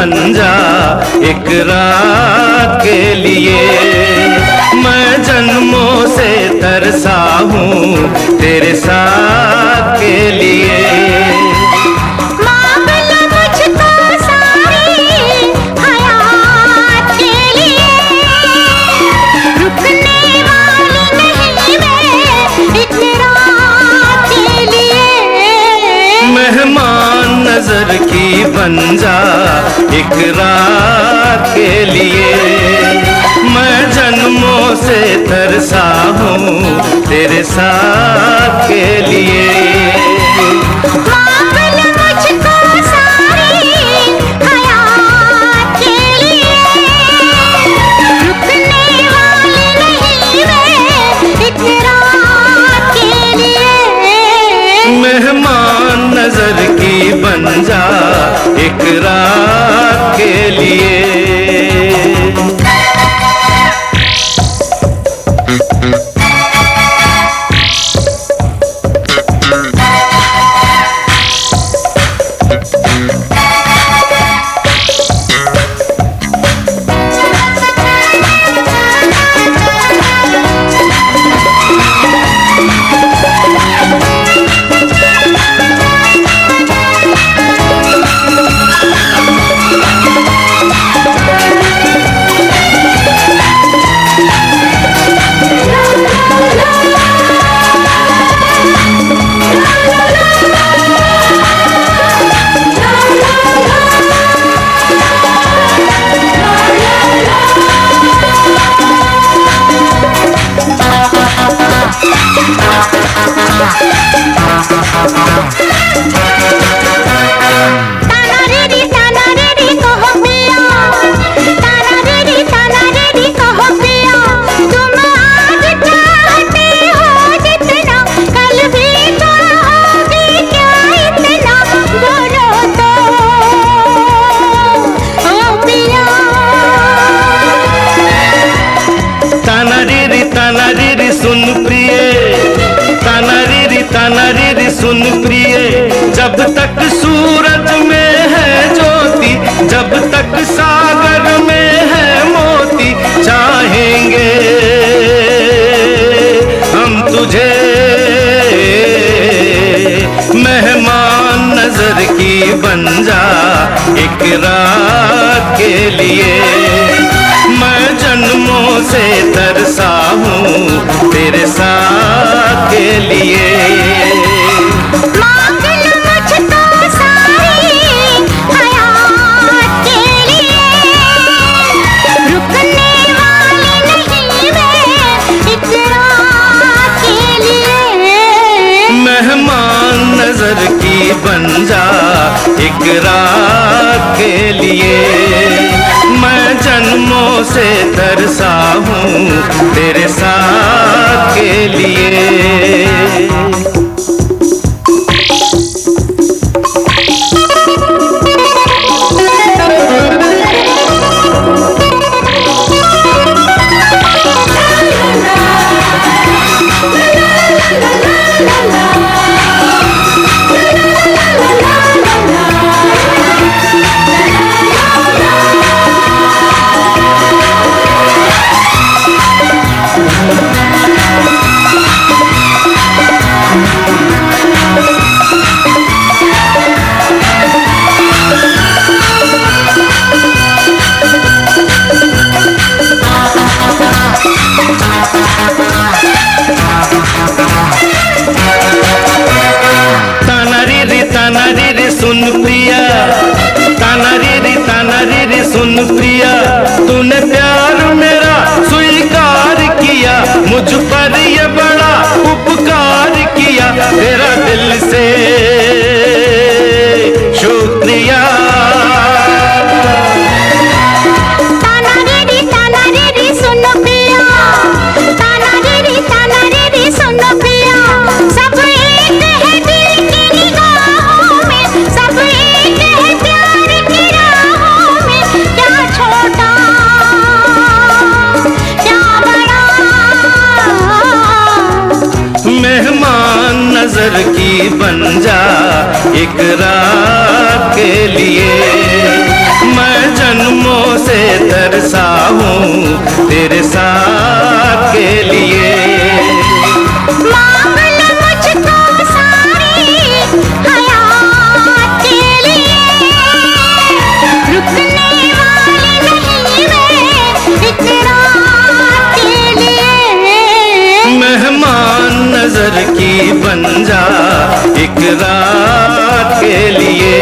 बन जा एक रात के लिए। मैं जन्मों से तरसा हूँ तेरे साथ के लिए। मांग लो मुझको सारी हयात के लिए, रुकने वाली नहीं मैं एक रात के लिए। मेहमान नजर की बन जा एक रात के लिए। मैं जन्मों से तरसा हूँ तेरे साथ के लिए। मांग लो मुझको सारी हयात के लिए, रुकने वाली नहीं मैं एक रात के लिए। मेहमान नजर की बन जा एक रात के लिए। सुन प्रिय, ताना री सुन प्रिय, जब तक सूरज में है ज्योति, जब तक सागर में है मोती, चाहेंगे हम तुझे मेहमान नजर की बन जा एक रात के लिए। मैं जन्मों से तरसा हूँ तेरे साथ के लिए। मांग लो मुझको सारी हयात के लिए, रुकने वाली नहीं मैं एक रात के लिए। मेहमान नजर की बन जा एक रात के लिए। मैं जन्मों से तरसा हूँ तेरे साथ के लिए। सुन प्रिया, ताना री सुन प्रिया, तूने प्यार मेरा स्वीकार किया, मुझ पर ये बड़ा उपकार किया, तेरा दिल से शुक्रिया। मेहमान नजर की बन जा एक रात के लिए। मैं से तरसा हूँ तेरे साथ के लिए। मांग ले मुझको सारी हयात के लिए, रुकने वाली नहीं मैं एक रात के लिए। मेहमान नजर की बन जा एक रात के लिए।